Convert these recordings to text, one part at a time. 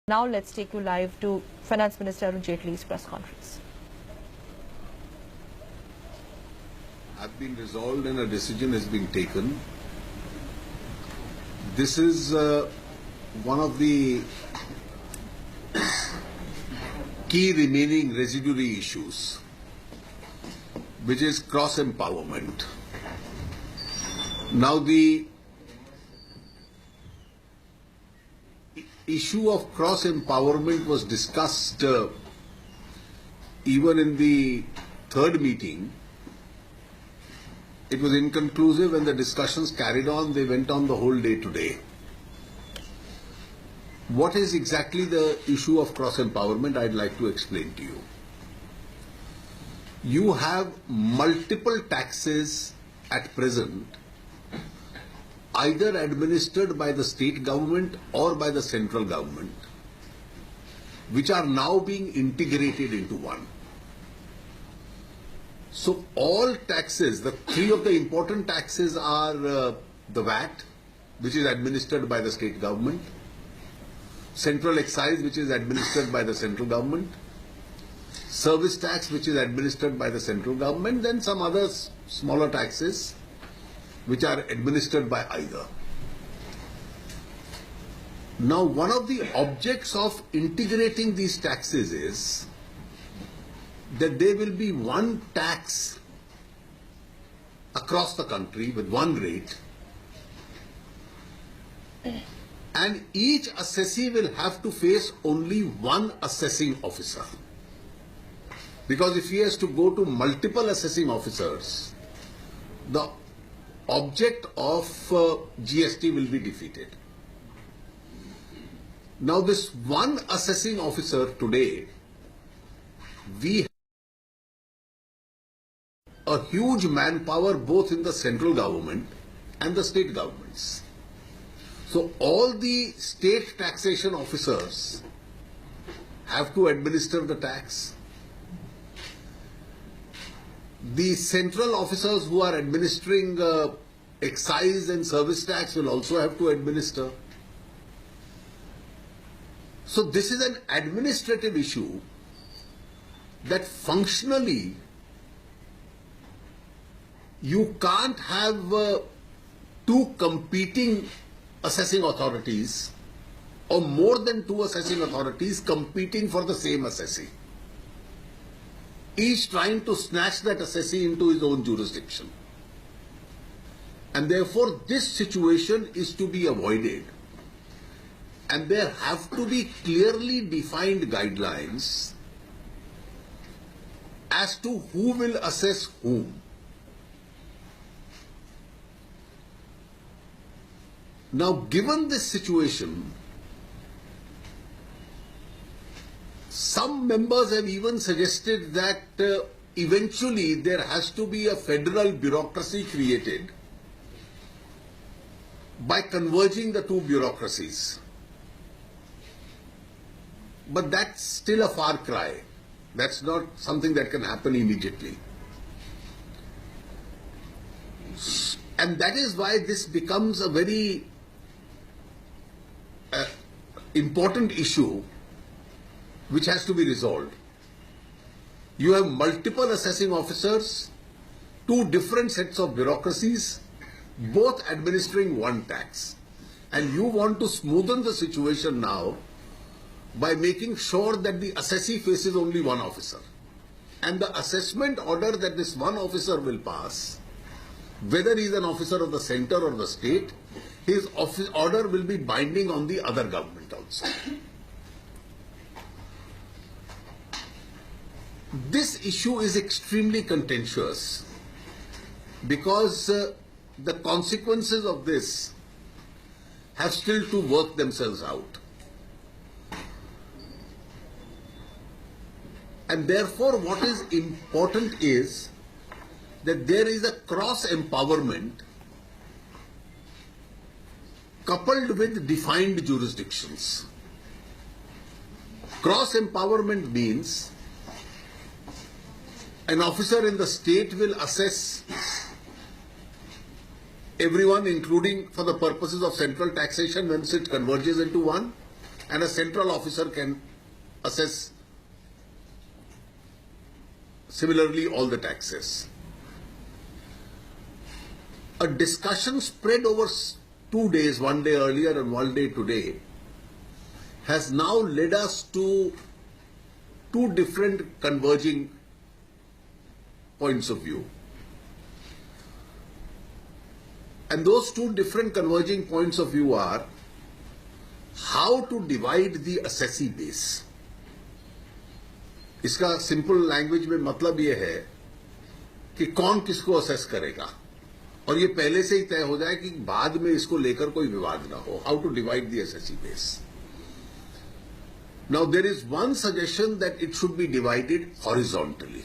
Now let's take you live to Finance Minister Arun Jaitly's press conference. Have been resolved and a decision has been taken. This is one of the key remaining residuary issues, which is cross-empowerment. Now the issue of cross-empowerment was discussed even in the third meeting. It was inconclusive and the discussions carried on. They went on the whole day today. What is exactly the issue of cross-empowerment? I'd like to explain to you. You have multiple taxes at present, either administered by the state government or by the central government, which are now being integrated into one. So all taxes, the three of the important taxes are the VAT, which is administered by the state government, central excise, which is administered by the central government, service tax, which is administered by the central government, then some other smaller taxes which are administered by either. Now, one of the objects of integrating these taxes is that there will be one tax across the country with one rate, and each assessee will have to face only one assessing officer. Because if he has to go to multiple assessing officers, the object of GST will be defeated. Now this one assessing officer today, we have a huge manpower both in the central government and the state governments. So all the state taxation officers have to administer the tax. The central officers who are administering excise and service tax will also have to administer. So this is an administrative issue that functionally you can't have two competing assessing authorities or more than two assessing authorities competing for the same assessee, each trying to snatch that assessee into his own jurisdiction. And therefore this situation is to be avoided, and there have to be clearly defined guidelines as to who will assess whom. Now, given this situation, some members have even suggested that eventually there has to be a federal bureaucracy created by converging the two bureaucracies. But that's still a far cry. That's not something that can happen immediately. And that is why this becomes a very important issue which has to be resolved. You have multiple assessing officers, two different sets of bureaucracies, both administering one tax. And you want to smoothen the situation now by making sure that the assessee faces only one officer. And the assessment order that this one officer will pass, whether he is an officer of the center or the state, his office order will be binding on the other government also. This issue is extremely contentious because the consequences of this have still to work themselves out. And therefore what is important is that there is a cross-empowerment coupled with defined jurisdictions. Cross-empowerment means an officer in the state will assess everyone, including for the purposes of central taxation once it converges into one, and a central officer can assess similarly all the taxes. A discussion spread over 2 days, one day earlier and one day today, has now led us to two different converging points of view. And those two different converging points of view are how to divide the assessee base. इसका simple language में मतलब ये है कि कौन किसको assess करेगा, और ये पहले से ही तय हो जाए कि बाद में इसको लेकर कोई विवाद ना हो. How to divide the SSC base. Now there is one suggestion that it should be divided horizontally.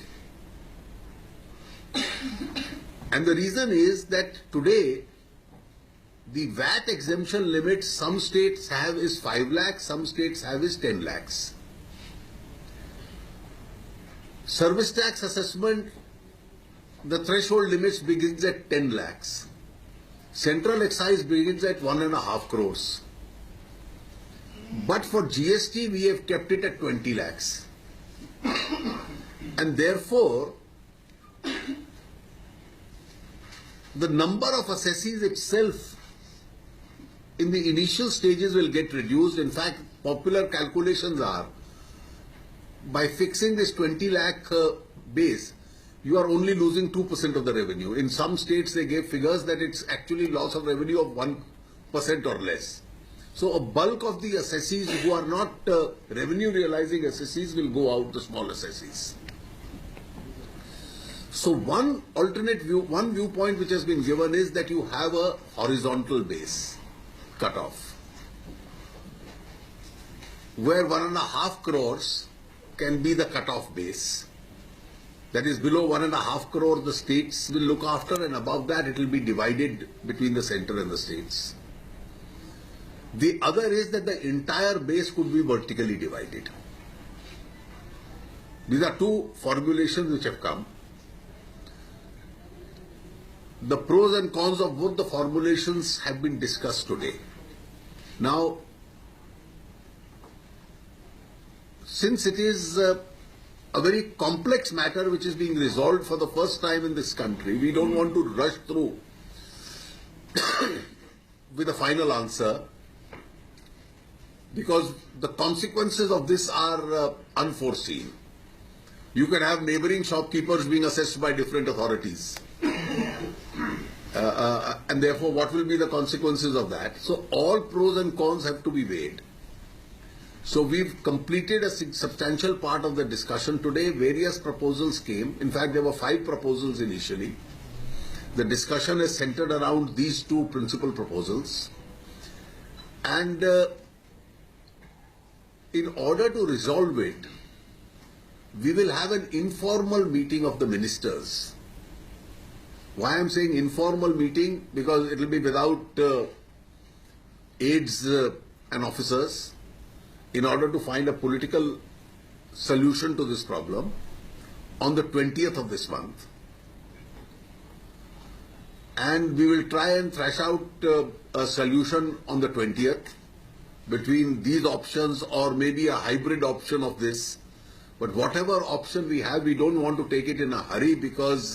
And the reason is that today the VAT exemption limit some states have is 5 lakhs, some states have is 10 lakhs. Service tax assessment, the threshold limits begins at 10 lakhs. Central excise begins at 1.5 crores. But for GST, we have kept it at 20 lakhs. And therefore, the number of assessees itself in the initial stages will get reduced. In fact, popular calculations are, by fixing this 20 lakh base, you are only losing 2% of the revenue. In some states, they gave figures that it's actually loss of revenue of 1% or less. So a bulk of the assessees who are not revenue realizing assessees will go out, the small assessees. So one alternate view, one viewpoint which has been given is that you have a horizontal base cutoff, where 1.5 crores can be the cutoff base. That is, below 1.5 crore the states will look after, and above that it will be divided between the center and the states. The other is that the entire base could be vertically divided. These are two formulations which have come. The pros and cons of both the formulations have been discussed today. Now, since it is a very complex matter which is being resolved for the first time in this country, we don't want to rush through with a final answer, because the consequences of this are unforeseen. You can have neighboring shopkeepers being assessed by different authorities. And therefore, what will be the consequences of that? So all pros and cons have to be weighed. So we've completed a substantial part of the discussion today. Various proposals came. In fact, there were 5 proposals initially. The discussion is centered around these 2 principal proposals. And in order to resolve it, we will have an informal meeting of the ministers. Why I'm saying informal meeting? Because it will be without aides and officers, in order to find a political solution to this problem on the 20th of this month. And we will try and thrash out a solution on the 20th between these options, or maybe a hybrid option of this. But whatever option we have, we don't want to take it in a hurry, because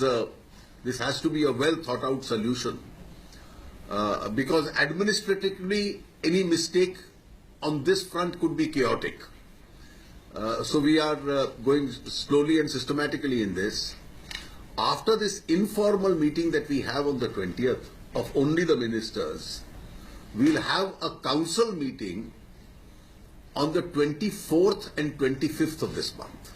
this has to be a well thought out solution. Because administratively, any mistake on this front could be chaotic. So we are going slowly and systematically in this. After this informal meeting that we have on the 20th of only the ministers, we'll have a council meeting on the 24th and 25th of this month.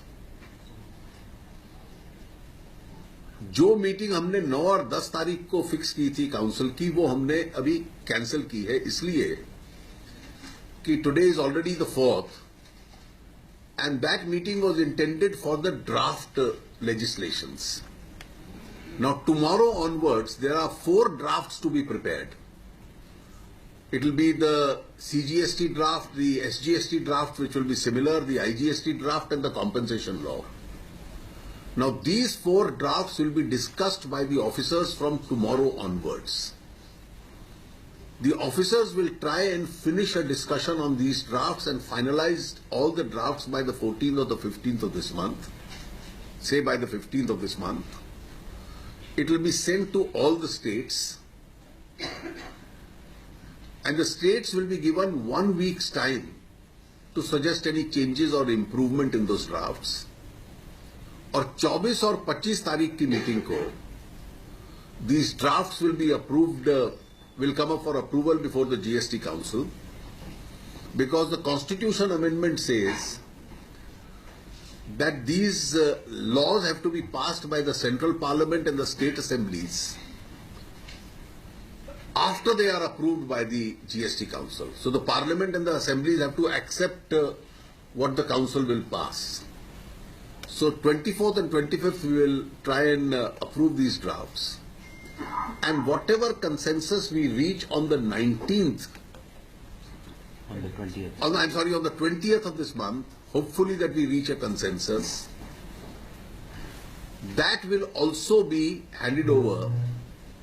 जो meeting हमने 9 और 10 तारीख को fix की थी council की, वो हमने अभी कैंसिल की है, इसलिए कि today is already the 4th, and that meeting was intended for the draft legislations. Now tomorrow onwards there are 4 drafts to be prepared. It will be the CGST draft, the SGST draft, which will be similar, the IGST draft, and the compensation law. Now these 4 drafts will be discussed by the officers from tomorrow onwards. The officers will try and finish a discussion on these drafts and finalize all the drafts by the 14th or the 15th of this month. Say by the 15th of this month. It will be sent to all the states, and the states will be given 1 week's time to suggest any changes or improvement in those drafts. और 24 और 25 तारीख की meeting को these drafts will be approved, will come up for approval before the GST Council, because the Constitution Amendment says that these laws have to be passed by the Central Parliament and the state assemblies after they are approved by the GST Council. So the Parliament and the assemblies have to accept what the Council will pass. So 24th and 25th we will try and approve these drafts. And whatever consensus we reach on the 19th, on the 20th. on the 20th of this month, hopefully that we reach a consensus, that will also be handed over.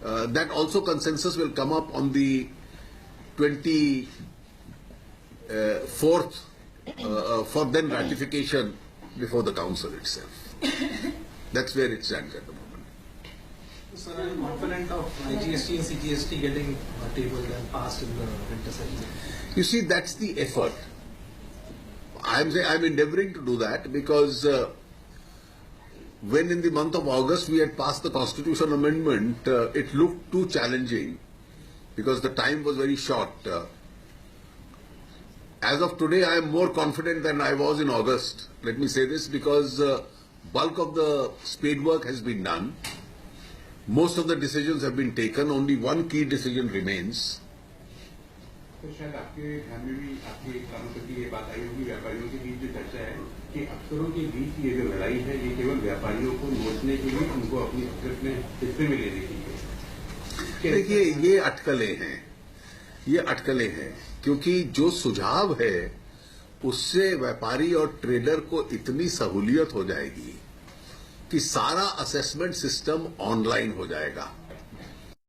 That also consensus will come up on the 24th for then ratification before the Council itself. That's where it stands at the moment. Sir, I am confident of IGST and CGST getting tabled and passed in the winter session. You see, that's the effort. I'm endeavoring to do that because when in the month of August we had passed the Constitution Amendment, it looked too challenging because the time was very short. As of today, I am more confident than I was in August. Let me say this, because bulk of the spade work has been done. Most of the decisions have been taken. Only one key decision remains. तो शायद आपके ध्यान में भी आपके कानों तक ये बात आई होगी, व्यापारियों के बीच जो चर्चा है कि अफसरों के बीच ये जो लड़ाई है ये केवल व्यापारियों को नोचने के लिए, उनको अपनी अपने हिस्से में लेने के लिए। देखिए, ये अटकलें हैं क्योंकि जो सुझाव है उससे व्यापारी और ट्रेडर को इतनी सहूलियत हो जाएगी कि सारा असेसमेंट सिस्टम ऑनलाइन हो जाएगा।